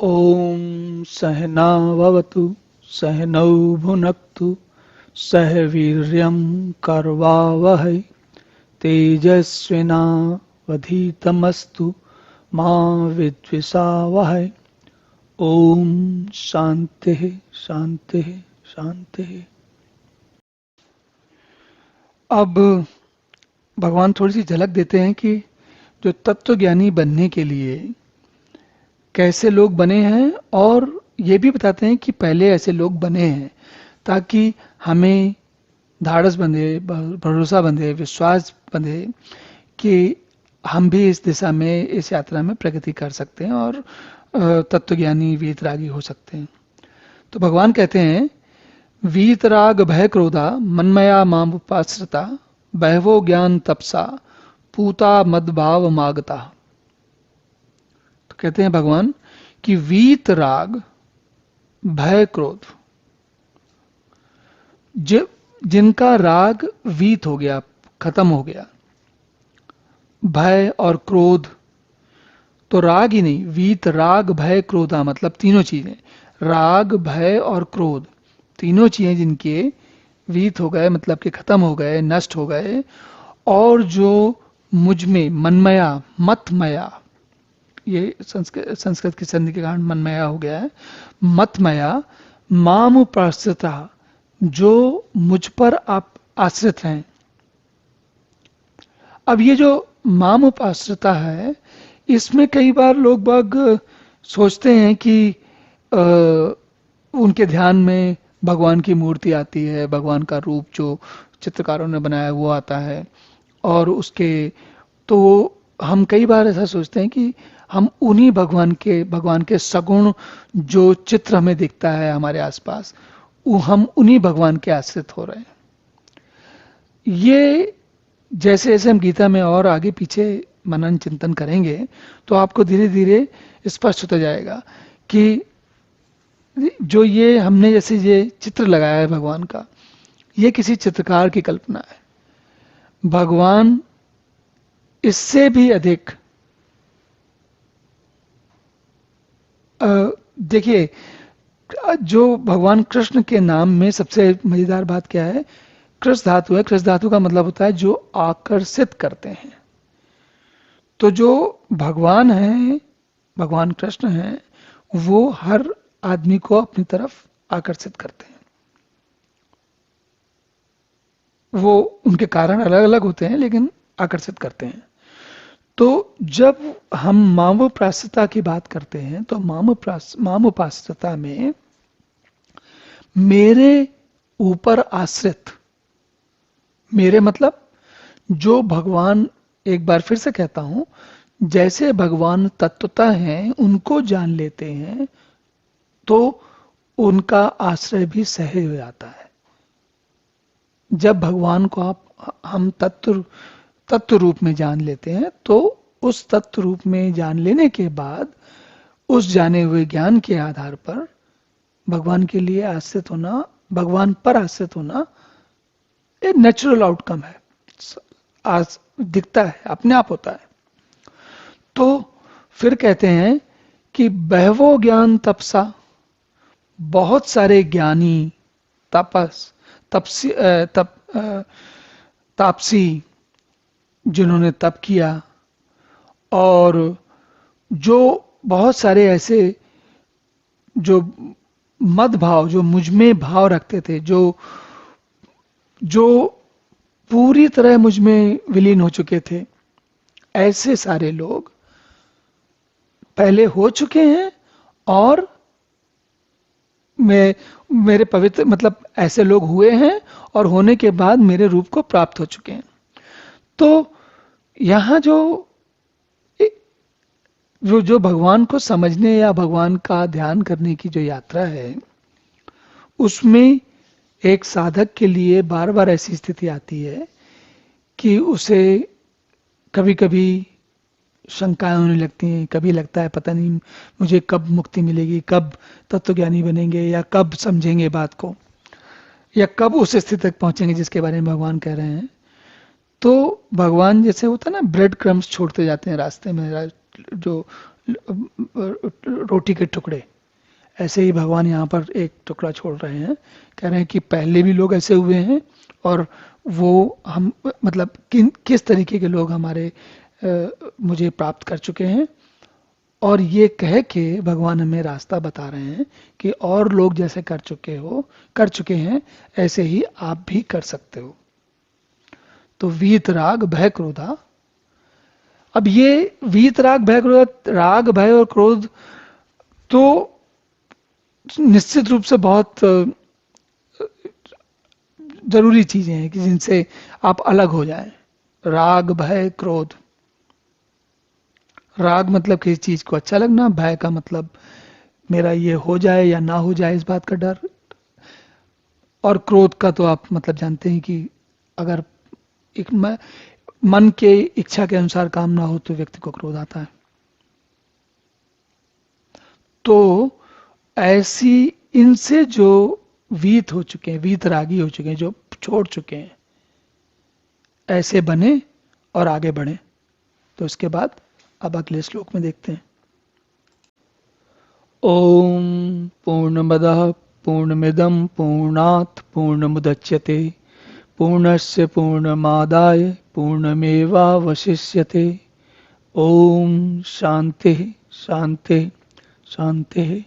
ॐ सहना भवतु सहनौ भुनक्तु सह वीर्यं करवावहै तेजस्विनावधीतमस्तु मा विद्विषावहै। ओम शांति शांति शांति। अब भगवान थोड़ी सी झलक देते हैं कि जो तत्वज्ञानी बनने के लिए कैसे लोग बने हैं, और ये भी बताते हैं कि पहले ऐसे लोग बने हैं ताकि हमें धाड़स बंधे, भरोसा बंधे, विश्वास बंधे कि हम भी इस दिशा में, इस यात्रा में प्रगति कर सकते हैं और तत्वज्ञानी वीतरागी हो सकते हैं। तो भगवान कहते हैं, वीतराग भय क्रोधा मनमया माम उपाश्रिता बहवो ज्ञान तपसा पूता मदभाव मागता। तो कहते हैं भगवान कि वीतराग भय क्रोध, जिनका राग वीत हो गया, खत्म हो गया, भय और क्रोध, तो राग ही नहीं, वीत राग भय क्रोधा मतलब तीनों चीजें, राग भय और क्रोध तीनों चीजें जिनके वीत हो गए मतलब कि खत्म हो गए, नष्ट हो गए, और जो मुझ में मनमया मतमया, ये संस्कृत की संधि के कारण मनमया हो गया है, मतमया माम उपाश्रिता, जो मुझ पर आप आश्रित हैं। अब ये जो माम उपाश्रिता है, इसमें कई बार लोग बाग सोचते हैं कि उनके ध्यान में भगवान की मूर्ति आती है, भगवान का रूप जो चित्रकारों ने बनाया वो आता है, और उसके तो हम कई बार ऐसा सोचते हैं कि हम उन्हीं भगवान के सगुण जो चित्र हमें दिखता है हमारे आसपास, हम उन्हीं भगवान के आश्रित हो रहे हैं। ये जैसे जैसे हम गीता में और आगे पीछे मनन चिंतन करेंगे तो आपको धीरे धीरे स्पष्ट होता जाएगा कि जो ये हमने जैसे ये चित्र लगाया है भगवान का, ये किसी चित्रकार की कल्पना है। भगवान इससे भी अधिक, देखिए, जो भगवान कृष्ण के नाम में सबसे मजेदार बात क्या है, कृष्ण धातु है। कृष्ण धातु का मतलब होता है जो आकर्षित करते हैं। तो जो भगवान है, भगवान कृष्ण हैं, वो हर आदमी को अपनी तरफ आकर्षित करते हैं। वो उनके कारण अलग अलग होते हैं लेकिन आकर्षित करते हैं। तो जब हम मामोपाश्रिता की बात करते हैं तो मामोपाश्रिता में मेरे ऊपर आश्रित, मेरे मतलब जो भगवान, एक बार फिर से कहता हूं, जैसे भगवान तत्वता हैं उनको जान लेते हैं तो उनका आश्रय भी सहज हो जाता है। जब भगवान को हम तत्व रूप में जान लेते हैं तो उस तत्व रूप में जान लेने के बाद उस जाने हुए ज्ञान के आधार पर भगवान के लिए आश्रित होना, भगवान पर आश्रित होना एक नेचुरल आउटकम है, आज दिखता है, अपने आप होता है। तो फिर कहते हैं कि बहवो ज्ञान तपसा, बहुत सारे ज्ञानी, तापसी जिन्होंने तप किया, और जो बहुत सारे ऐसे जो मद भाव, जो मुझ में भाव रखते थे, जो पूरी तरह मुझ में विलीन हो चुके थे, ऐसे सारे लोग पहले हो चुके हैं और मेरे पवित्र मतलब ऐसे लोग हुए हैं और होने के बाद मेरे रूप को प्राप्त हो चुके हैं। तो यहां जो भगवान को समझने या भगवान का ध्यान करने की जो यात्रा है, उसमें एक साधक के लिए बार बार ऐसी स्थिति आती है कि उसे कभी कभी शंकाएं होने लगती हैं, कभी लगता है पता नहीं मुझे कब मुक्ति मिलेगी, कब तत्वज्ञानी बनेंगे, या कब समझेंगे बात को, या कब उस स्थिति तक पहुंचेंगे जिसके बारे में भगवान कह रहे हैं। तो भगवान जैसे होता है ना, ब्रेड क्रम्स छोड़ते जाते हैं रास्ते में, जो रोटी के टुकड़े, ऐसे ही भगवान यहाँ पर एक टुकड़ा छोड़ रहे हैं, कह रहे हैं कि पहले भी लोग ऐसे हुए हैं और वो हम मतलब किस तरीके के लोग हमारे मुझे प्राप्त कर चुके हैं, और ये कह के भगवान हमें रास्ता बता रहे हैं कि और लोग जैसे कर चुके हैं, ऐसे ही आप भी कर सकते हो। तो वीत राग भय क्रोधा, अब ये वीत राग भय क्रोध, राग भय और क्रोध तो निश्चित रूप से बहुत जरूरी चीजें हैं कि जिनसे आप अलग हो जाएं। राग भय क्रोध, राग मतलब किसी चीज को अच्छा लगना, भय का मतलब मेरा ये हो जाए या ना हो जाए इस बात का डर, और क्रोध का तो आप मतलब जानते हैं कि अगर एक मन के इच्छा के अनुसार काम ना हो तो व्यक्ति को क्रोध आता है। तो ऐसी इनसे जो वीत हो चुके हैं, वीत रागी हो चुके हैं, जो छोड़ चुके हैं, ऐसे बने और आगे बढ़े। तो इसके बाद अब अगले श्लोक में देखते हैं। ओम पूर्णमदः पूर्णमिदं पूर्णात् पूर्णमुदच्यते पूर्णस्य पूर्णमादाय पूर्णमेवावशिष्यते। ओम शांति शांति शांति।